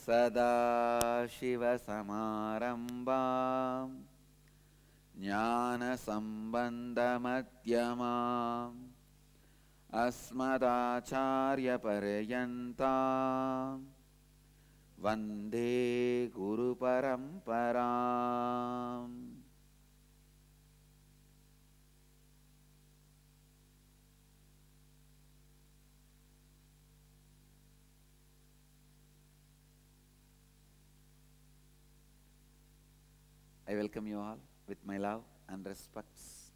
सदाशिवसमारम्भां ज्ञानसम्बन्धमध्यमाम् अस्मदाचार्यपर्यन्तां वन्दे गुरुपरम्पराम्. I welcome you all with my love and respects.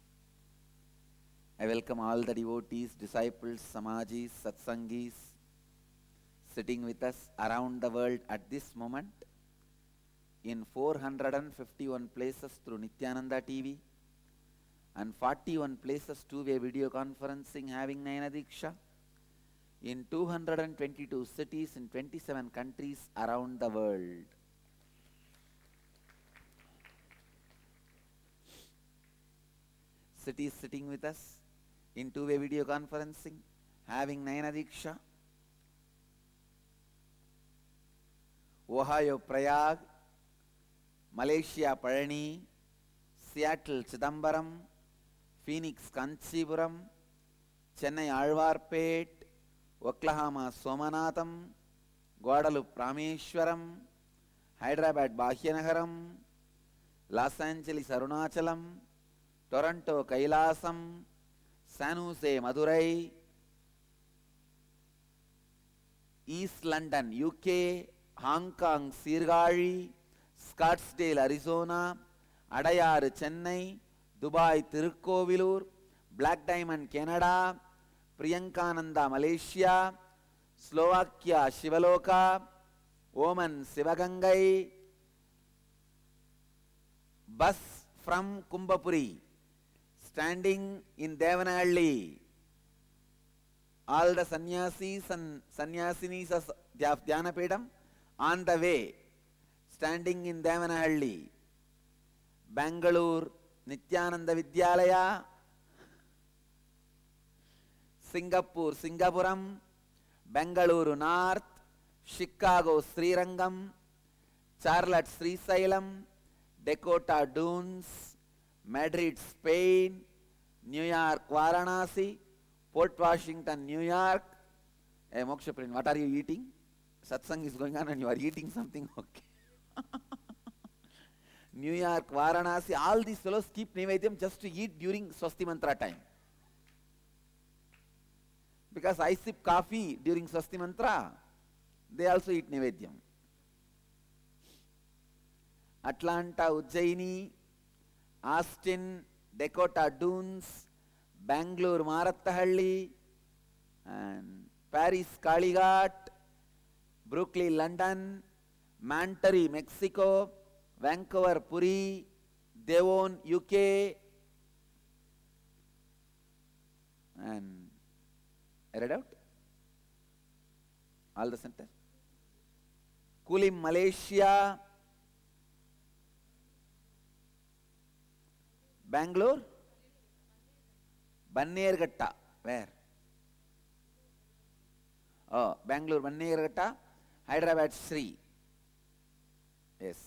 I welcome all the devotees, disciples, samajis, satsangis sitting with us around the world at this moment in 451 places through Nithyananda TV and 41 places two-way video conferencing having Nayana Diksha in 222 cities in 27 countries around the world. Cities sitting with us in two-way video conferencing, having Nayana Diksha, Ohio Prayag, Malaysia Palani, Seattle Chidambaram, Phoenix Kanchipuram, Chennai Alvarpet, Oklahoma Somanatham, Guadalupe Rameshwaram, Hyderabad Bhagyanagaram, Los Angeles Arunachalam, Toronto Kailasam, San Jose Madurai, East London UK, Hong Kong Sirgari, Scottsdale Arizona, Adayar Chennai, Dubai Tirukkovilur, Black Diamond Canada, Priyankananda Malaysia, Slovakia Shivaloka, Oman Sivagangai, bus from Kumbapuri, standing in Devanahalli. All the sannyasis and sannyasinis of Dhyanapedam on the way, standing in Devanahalli. Bangalore Nithyananda Vidyalaya, Singapore Singapuram, Bengaluru North, Chicago Srirangam, Charlotte Srisailam, Dakota Dunes, Madrid Spain, New York Varanasi, Port Washington New York. Hey Moksha Prince, what are you eating? Satsang is going on and you are eating something, okay. New York, Varanasi, all these fellows keep Nivedyam just to eat during Swasti Mantra time. Because I sip coffee during Swasti Mantra, they also eat Nivedyam. Atlanta, Ujjaini, Austin, Dakota Dunes, Bangalore, Marattahalli, and Paris, Kalighat, Brooklyn, London, Monterrey, Mexico, Vancouver, Puri, Devon, UK, and I read out all the centers. Kulim, Malaysia, Bangalore, Bannerghatta, where? Oh, Bangalore, Bannerghatta, Hyderabad, Sri. Yes.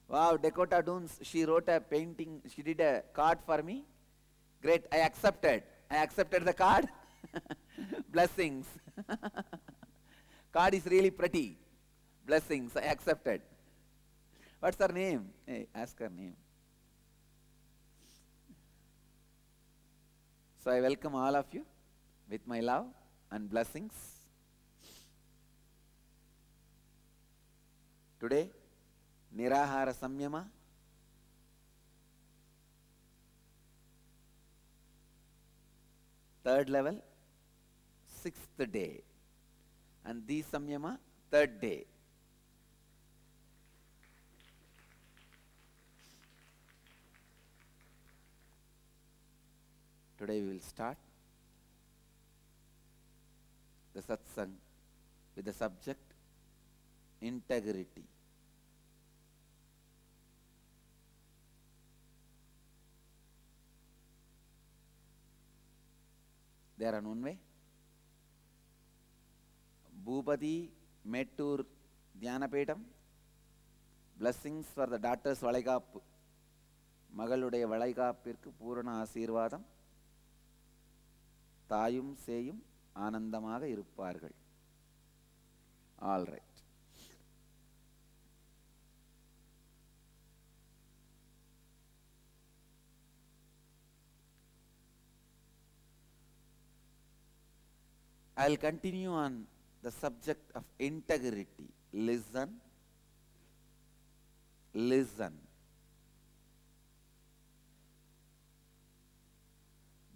Wow, Dakota Dunes, she wrote a painting, she did a card for me. Great, I accepted. I accepted the card. Blessings. Card is really pretty. Blessings, I accepted. What's her name? Hey, ask her name. So I welcome all of you with my love and blessings. Today, Nirahara Samyama, third level, 6th day, and the Samyama, 3rd day. Today we will start the satsang with the subject integrity. They are on one way. Bhupati, Mettur, Dhyanapetham. Blessings for the daughters Valaikappu. Magaludaya Valaikappirkku Purana Asirvadam. Thayum Seyum Anandamaga Iruppargal. All right. I'll continue on the subject of integrity. Listen. Listen.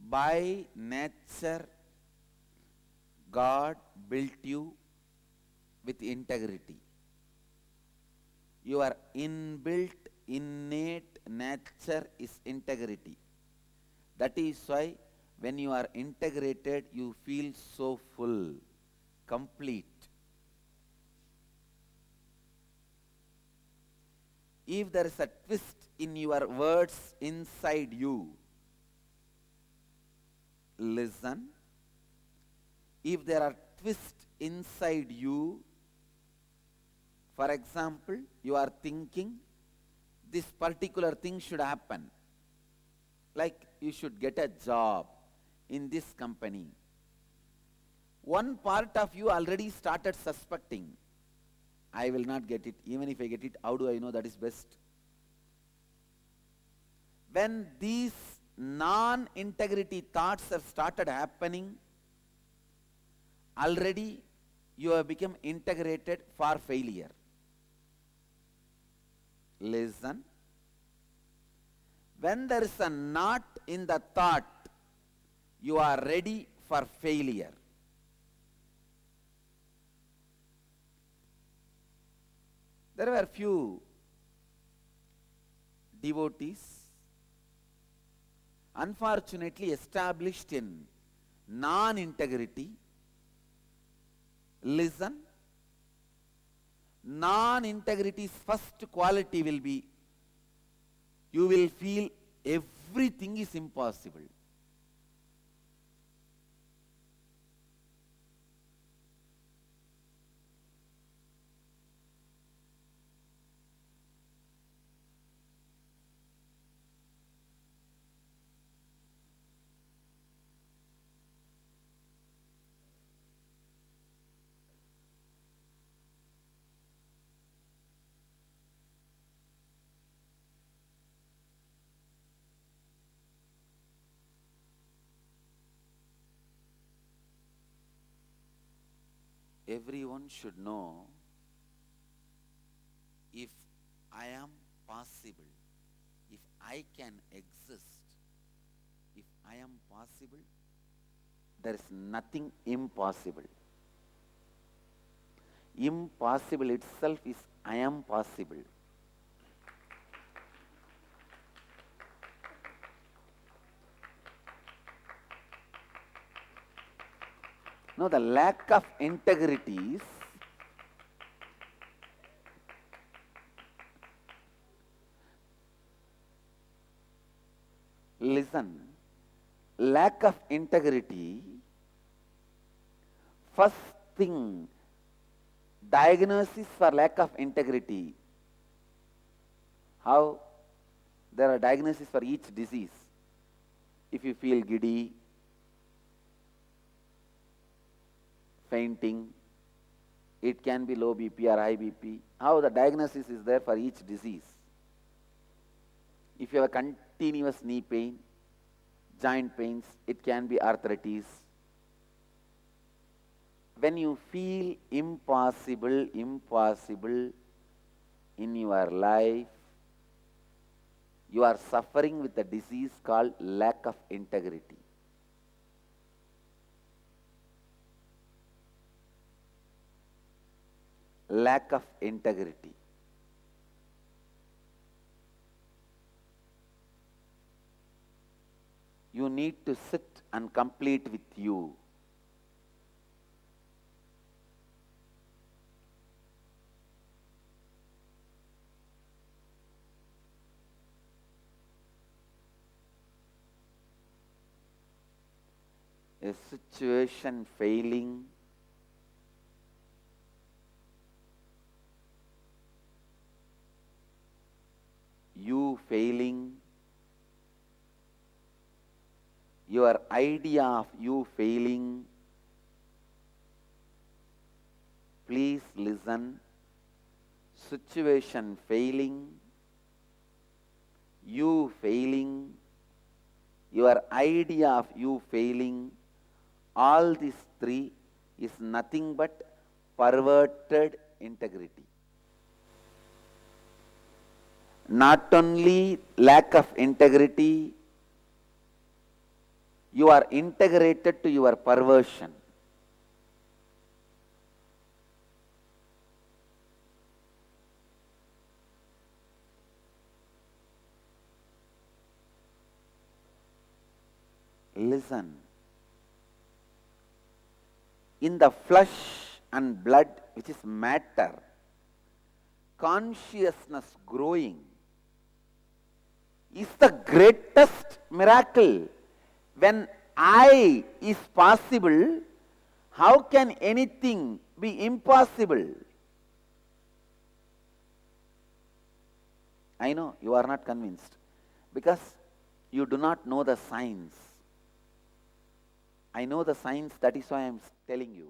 By nature, God built you with integrity. Your inbuilt, innate nature is integrity. That is why when you are integrated, you feel so full, complete. If there is a twist in your words inside you, listen. If there are twists inside you, for example, you are thinking this particular thing should happen, like you should get a job in this company. One part of you already started suspecting, I will not get it. Even if I get it, how do I know that is best? When these non-integrity thoughts have started happening, already you have become integrated for failure. Listen. When there is a knot in the thought, you are ready for failure. There were few devotees, unfortunately established in non-integrity. Listen. Non-integrity's first quality will be, you will feel everything is impossible. Everyone should know, if I am possible, if I can exist, if I am possible, there is nothing impossible. Impossible itself is I am possible. No, the lack of integrity is listen, lack of integrity, first thing, diagnosis for lack of integrity. How? There are diagnoses for each disease. If you feel giddy, fainting, it can be low BP or high BP. How? The diagnosis is there for each disease. If you have a continuous knee pain, joint pains, it can be arthritis. When you feel impossible in your life, you are suffering with a disease called lack of integrity. Lack of integrity. You need to sit and complete with you. a situation failing, you failing, your idea of you failing. Please listen. Situation failing, you failing, your idea of you failing, all these three is nothing but perverted integrity. Not only lack of integrity, you are integrated to your perversion. Listen. In the flesh and blood, which is matter, consciousness growing is the greatest miracle. When I is possible, how can anything be impossible? I know you are not convinced because you do not know the science. I know the science, that is why I am telling you.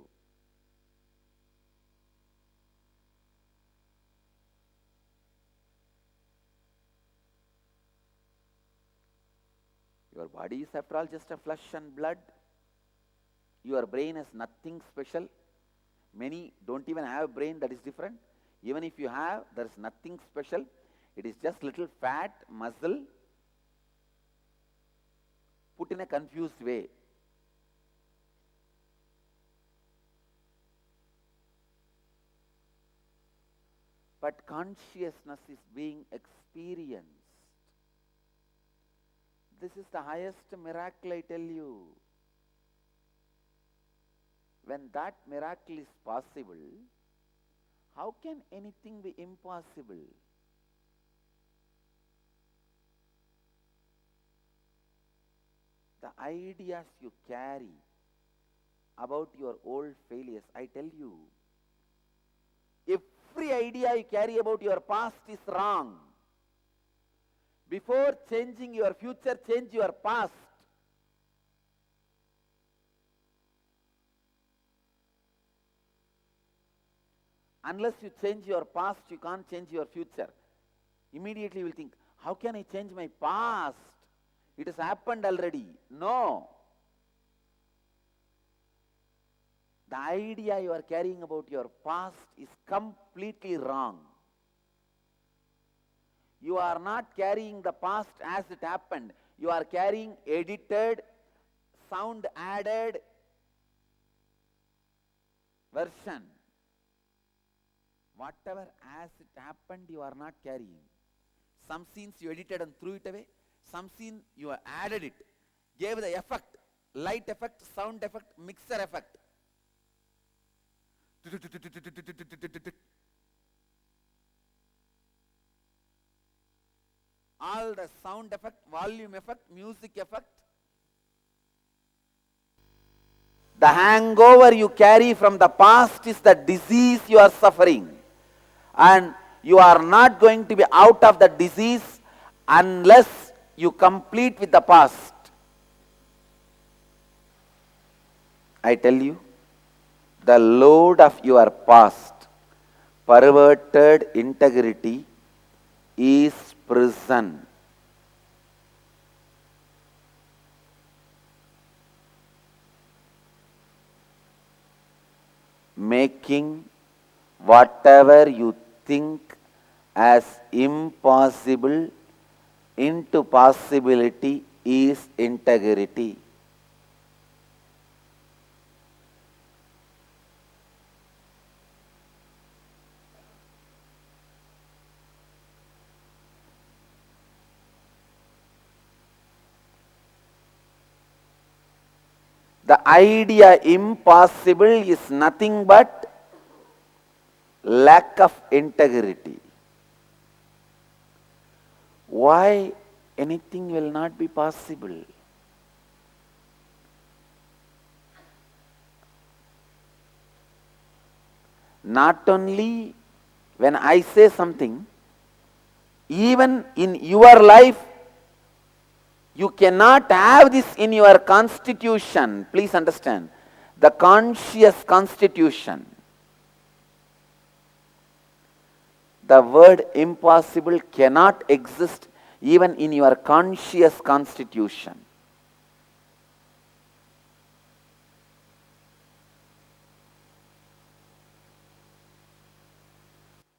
Your body is after all just a flesh and blood. Your brain has nothing special. Many don't even have a brain, that is different. Even if you have, there is nothing special. It is just little fat, muscle, put in a confused way. But consciousness is being experienced. This is the highest miracle, I tell you. When that miracle is possible, how can anything be impossible? The ideas you carry about your old failures, I tell you, every idea you carry about your past is wrong. Before changing your future, change your past. Unless you change your past, you can't change your future. Immediately you will think, how can I change my past? It has happened already. No. The idea you are carrying about your past is completely wrong. You are not carrying the past as it happened. You are carrying edited, sound added version. Whatever as it happened, you are not carrying. Some scenes you edited and threw it away. Some scene you added it, gave the effect, light effect, sound effect, mixer effect. All the sound effect, volume effect, music effect. The hangover you carry from the past is the disease you are suffering. And you are not going to be out of the disease unless you complete with the past. I tell you, the load of your past, perverted integrity, is prison. Making whatever you think as impossible into possibility is integrity. The idea impossible is nothing but lack of integrity. Why anything will not be possible? Not only when I say something, even in your life, you cannot have this in your constitution. Please understand. The conscious constitution. The word impossible cannot exist even in your conscious constitution.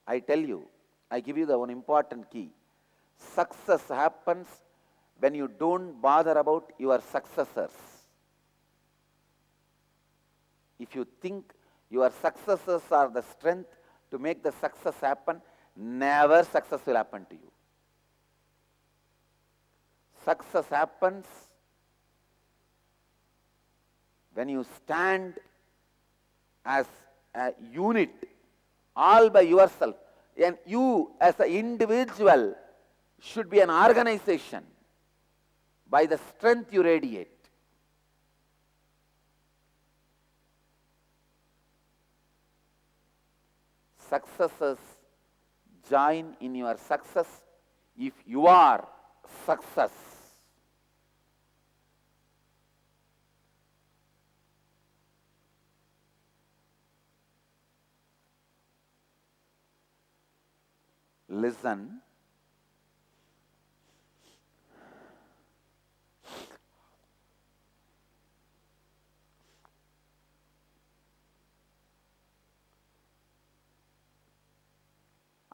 I tell you, I give you the one important key. Success happens when you don't bother about your successors. If you think your successors are the strength to make the success happen, never success will happen to you. Success happens when you stand as a unit, all by yourself. And you as an individual should be an organization by the strength you radiate. Successors join in your success if you are success. Listen.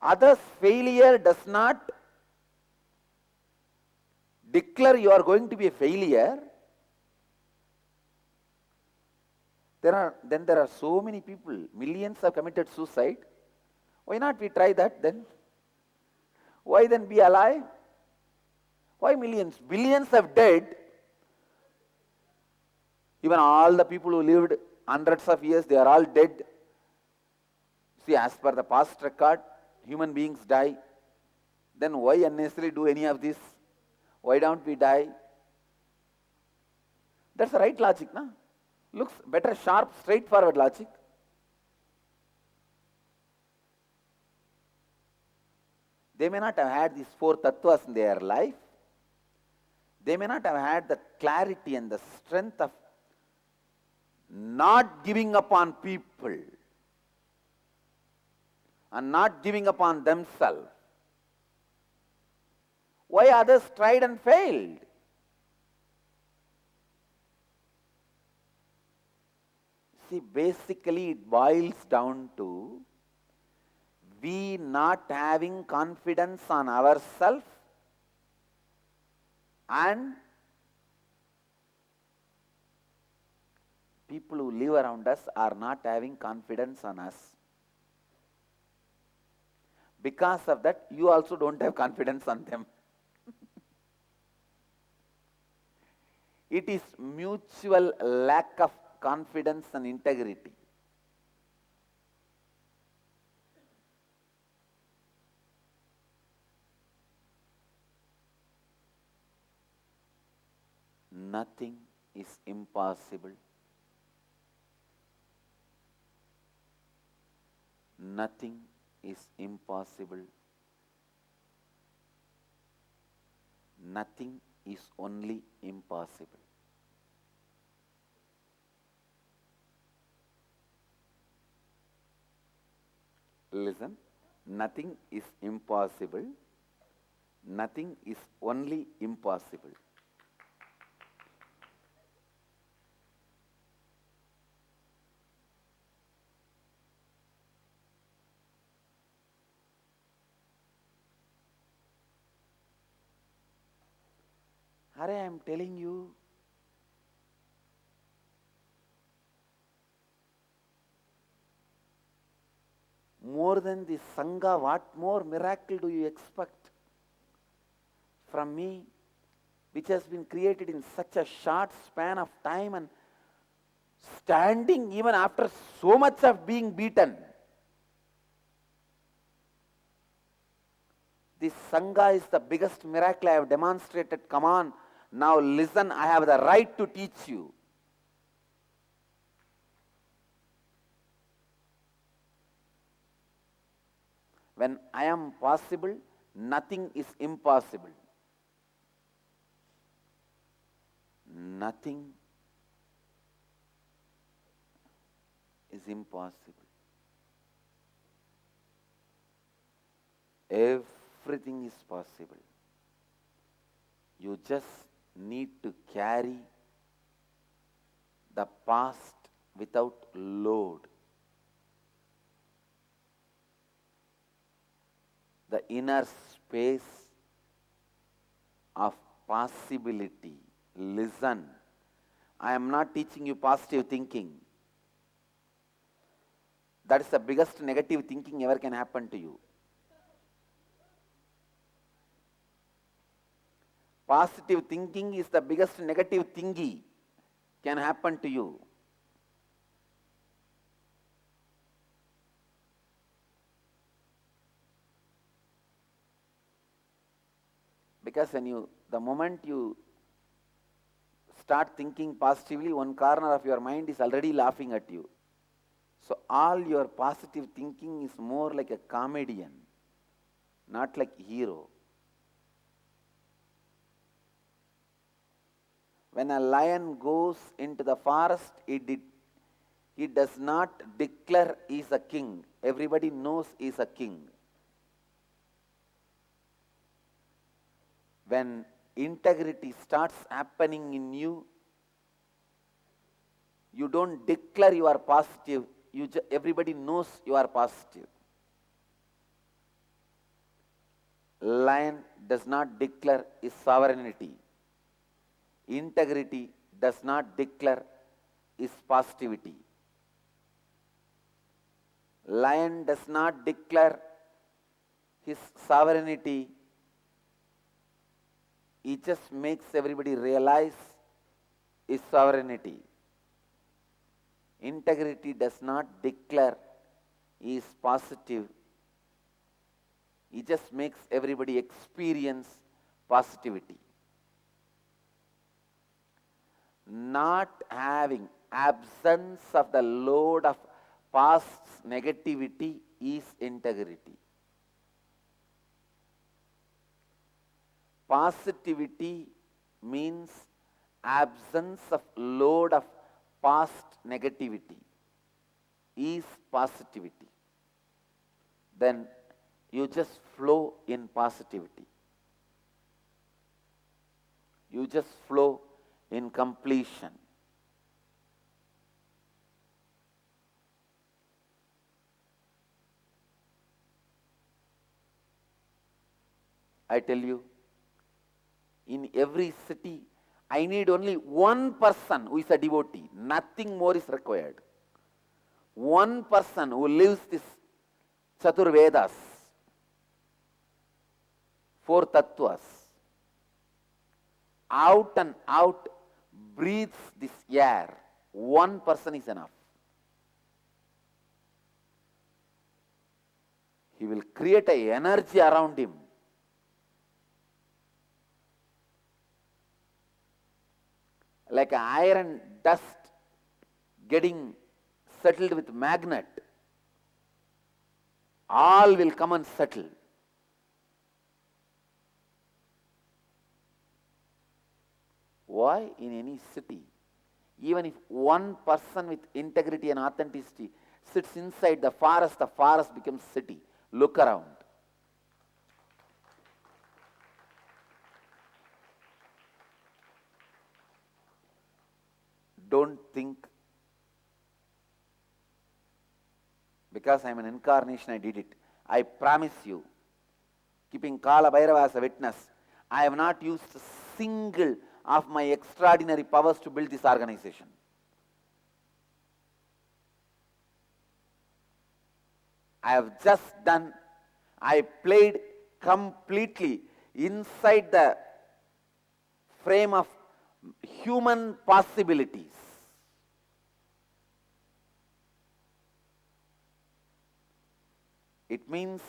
Others' failure does not declare you are going to be a failure. There are so many people, millions have committed suicide. Why not we try that then? Why then be alive? Why millions? Billions have died. Even all the people who lived hundreds of years, they are all dead. See, as per the past record, human beings die. Then why unnecessarily do any of this? Why don't we die? That's the right logic, na? Looks better, sharp, straightforward logic. They may not have had these 4 tattvas in their life. They may not have had the clarity and the strength of not giving up on people and not giving up on themselves. Why others tried and failed? See, basically it boils down to we not having confidence on ourselves and people who live around us are not having confidence on us. Because of that, you also don't have confidence on them. It is mutual lack of confidence and integrity. Nothing is impossible. Nothing is impossible. Nothing is only impossible. Listen, nothing is impossible. Nothing is only impossible. Hare, I am telling you, more than the Sangha, what more miracle do you expect from me, which has been created in such a short span of time and standing even after so much of being beaten? This Sangha is the biggest miracle I have demonstrated. Come on, now listen, I have the right to teach you. When I am possible, nothing is impossible. Nothing is impossible. Everything is possible. You just need to carry the past without load. The inner space of possibility. Listen, I am not teaching you positive thinking. That is the biggest negative thinking ever can happen to you. Positive thinking is the biggest negative thingy can happen to you. Because the moment you start thinking positively, one corner of your mind is already laughing at you. So all your positive thinking is more like a comedian, not like hero. When a lion goes into the forest, he does not declare he is a king. Everybody knows he is a king. When integrity starts happening in you, you don't declare you are positive. Everybody knows you are positive. Lion does not declare his sovereignty. Integrity does not declare his positivity. Lion does not declare his sovereignty. He just makes everybody realize his sovereignty. Integrity does not declare he is positive. He just makes everybody experience positivity. Not having absence of the load of past negativity is integrity. Positivity means absence of load of past negativity is positivity. Then you just flow in positivity. You just flow in completion. I tell you, in every city, I need only one person who is a devotee. Nothing more is required. One person who lives this Chatur Vedas, 4 tattvas, out and out breathes this air. One person is enough. He will create an energy around him. Like an iron dust getting settled with magnet. All will come and settle. Why? In any city, even if one person with integrity and authenticity sits inside the forest becomes city. Look around. Don't think, because I am an incarnation, I did it. I promise you, keeping Kala Bhairava as a witness, I have not used a single of my extraordinary powers to build this organization. I have just done, I played completely inside the frame of human possibilities. It means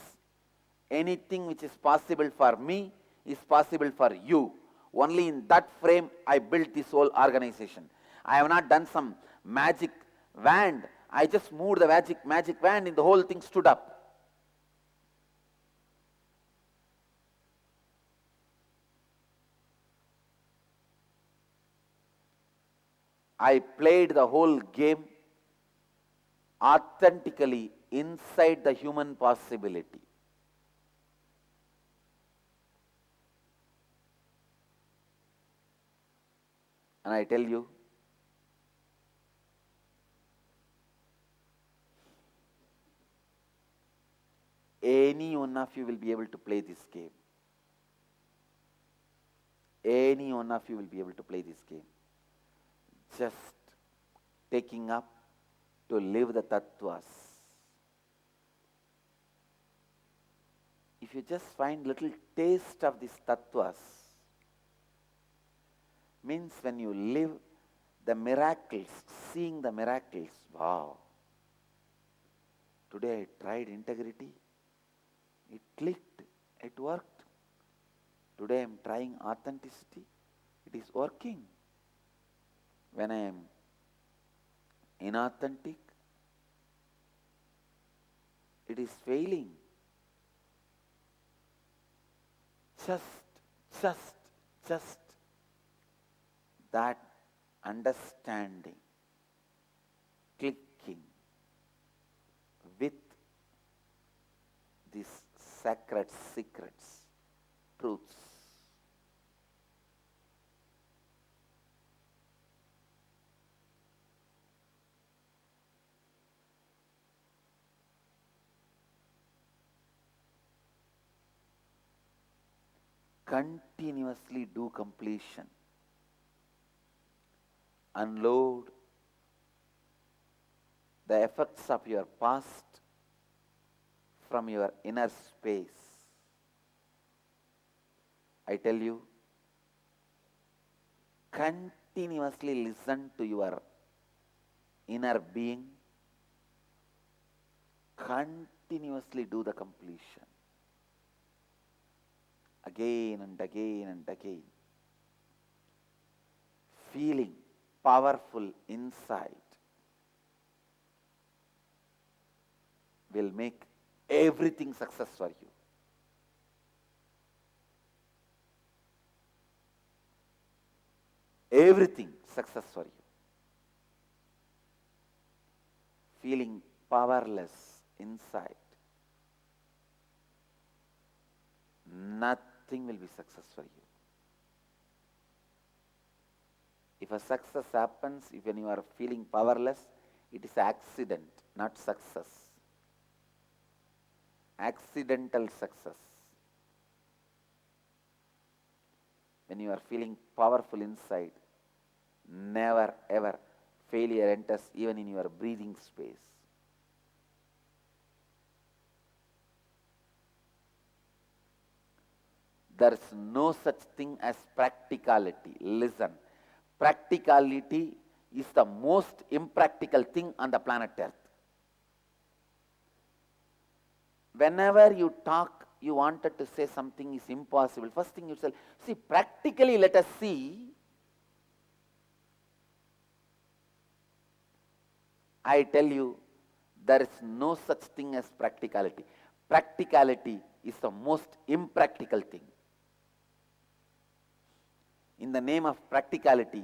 anything which is possible for me is possible for you. Only in that frame I built this whole organization. I have not done some magic wand. I just moved the magic wand and the whole thing stood up. I played the whole game authentically inside the human possibility. And I tell you, any one of you will be able to play this game. Any one of you will be able to play this game. Just taking up to live the tattvas. If you just find little taste of these tattvas, means when you live the miracles, seeing the miracles, wow. Today I tried integrity, it clicked, it worked. Today I am trying authenticity, it is working. When I am inauthentic, it is failing. Just that understanding, clicking with these sacred secrets, truths. Continuously do completion. Unload the effects of your past from your inner space. I tell you, continuously listen to your inner being. Continuously do the completion. Again and again and again. Feeling powerful inside will make everything success for you. Everything success for you. Feeling powerless inside, nothing will be success for you. If a success happens, if when you are feeling powerless, it is accident, not success. Accidental success. When you are feeling powerful inside, never ever failure enters even in your breathing space. There is no such thing as practicality. Listen, practicality is the most impractical thing on the planet Earth. Whenever you talk, you wanted to say something is impossible. First thing you say, see, practically let us see. I tell you, there is no such thing as practicality. Practicality is the most impractical thing. In the name of practicality,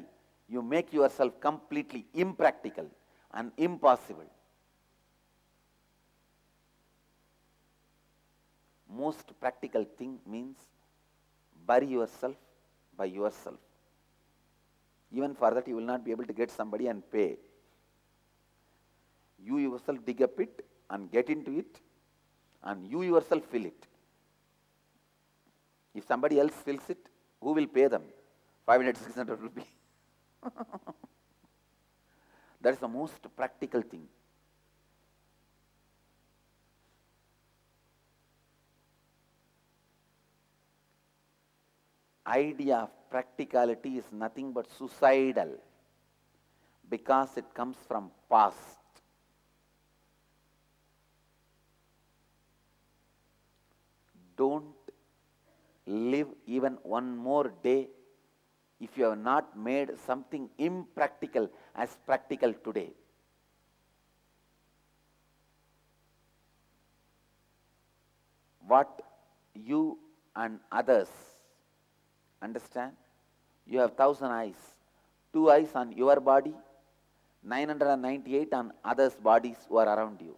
you make yourself completely impractical and impossible. Most practical thing means bury yourself by yourself. Even for that, you will not be able to get somebody and pay. You yourself dig a pit and get into it, and you yourself fill it. If somebody else fills it, who will pay them? 500, 600 rupees. That is the most practical thing. Idea of practicality is nothing but suicidal because it comes from past. Don't live even one more day if you have not made something impractical as practical today. What you and others understand? You have 1,000 eyes. 2 eyes on your body, 998 on others' bodies who are around you.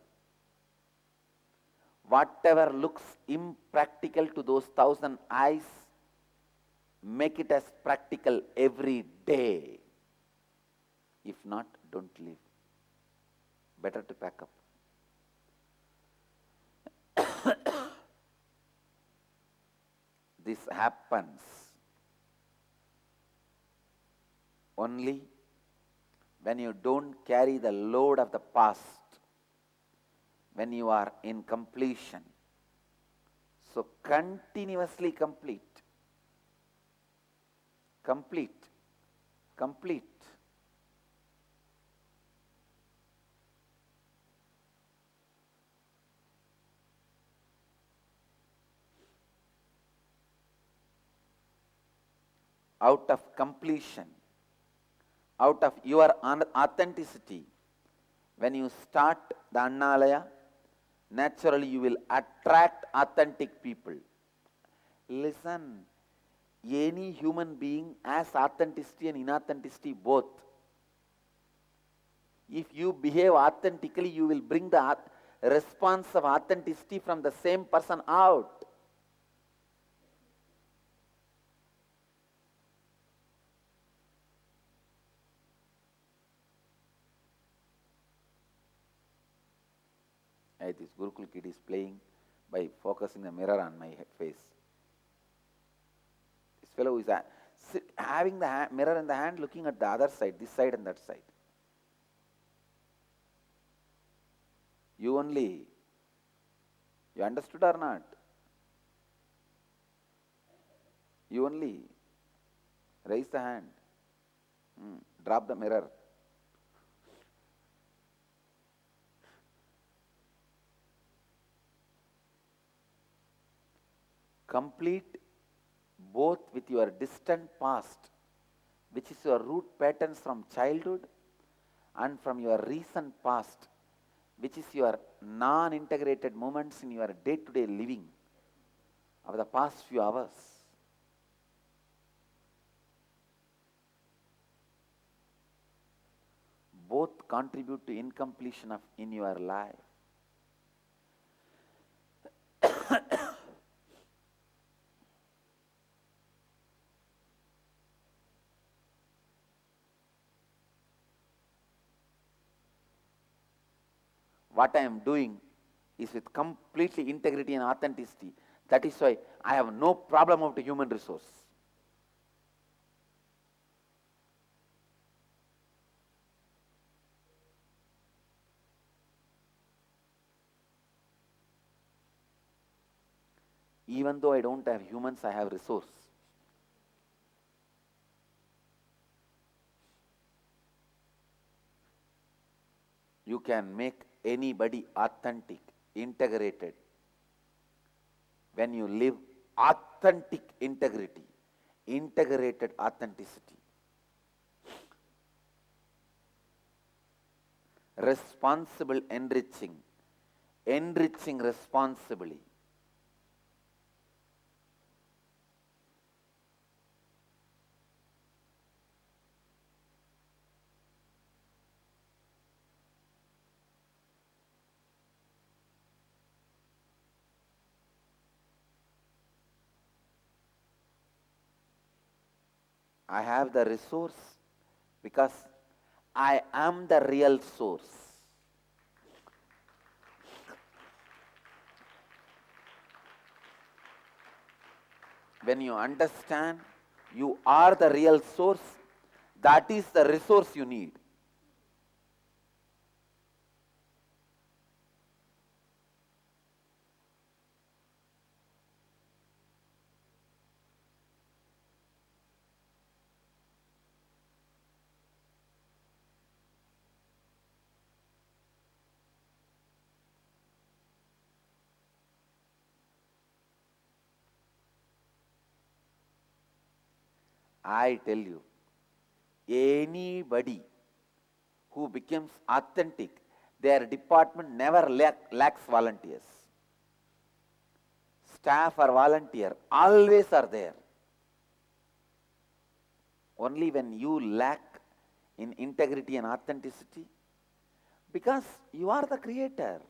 Whatever looks impractical to those 1,000 eyes, make it as practical every day. If not, don't live. Better to pack up. This happens only when you don't carry the load of the past, when you are in completion. So continuously complete. Complete. Complete. Out of completion, out of your authenticity, when you start the Annalaya, naturally you will attract authentic people. Listen, any human being has authenticity and inauthenticity both. If you behave authentically, you will bring the response of authenticity from the same person out. This Gurukul kid is playing by focusing the mirror on my face. This fellow is having the mirror in the hand, looking at the other side, this side and that side. You understood or not? You only raise the hand, drop the mirror. Complete both with your distant past, which is your root patterns from childhood, and from your recent past, which is your non-integrated moments in your day-to-day living of the past few hours. Both contribute to incompletion in your life. What I am doing is with completely integrity and authenticity. That is why I have no problem of the human resource. Even though I don't have humans, I have resource. You can make anybody authentic, integrated, when you live authentic integrity, integrated authenticity. Responsible enriching, enriching responsibly. I have the resource because I am the real source. When you understand you are the real source, that is the resource you need. I tell you, anybody who becomes authentic, their department never lacks volunteers. Staff or volunteer always are there. Only when you lack in integrity and authenticity? Because you are the creator.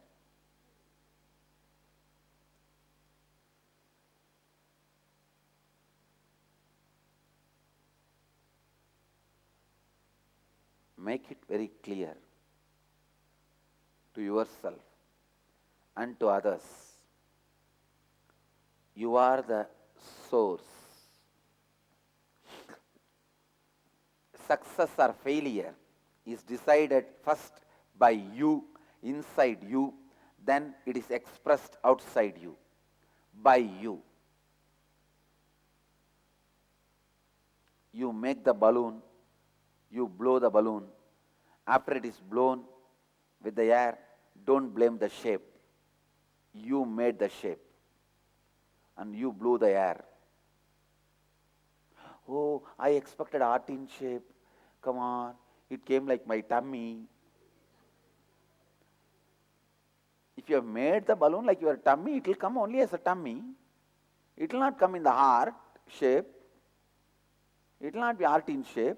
Make it very clear to yourself and to others. You are the source. Success or failure is decided first by you, inside you, then it is expressed outside you, by you. You make the balloon, you blow the balloon. After it is blown with the air, don't blame the shape. You made the shape and you blew the air. Oh, I expected art in shape. Come on, it came like my tummy. If you have made the balloon like your tummy, it will come only as a tummy. It will not come in the heart shape. It will not be art in shape.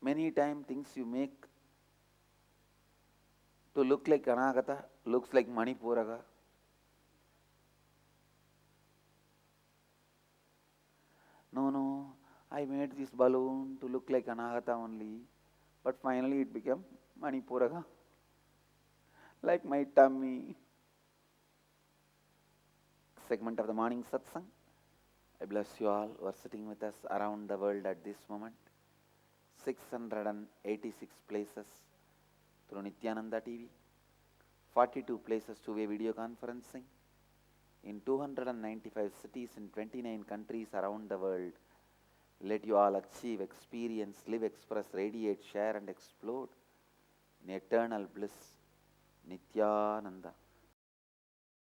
Many times things you make to look like Anagata looks like Manipuraga. No, I made this balloon to look like Anagata only, but finally it became Manipuraga, like my tummy. Segment of the morning Satsang. I bless you all who are sitting with us around the world at this moment. 686 places through Nithyananda TV, 42 places two-way video conferencing, in 295 cities in 29 countries around the world. Let you all achieve, experience, live, express, radiate, share and explode in eternal bliss. Nithyananda.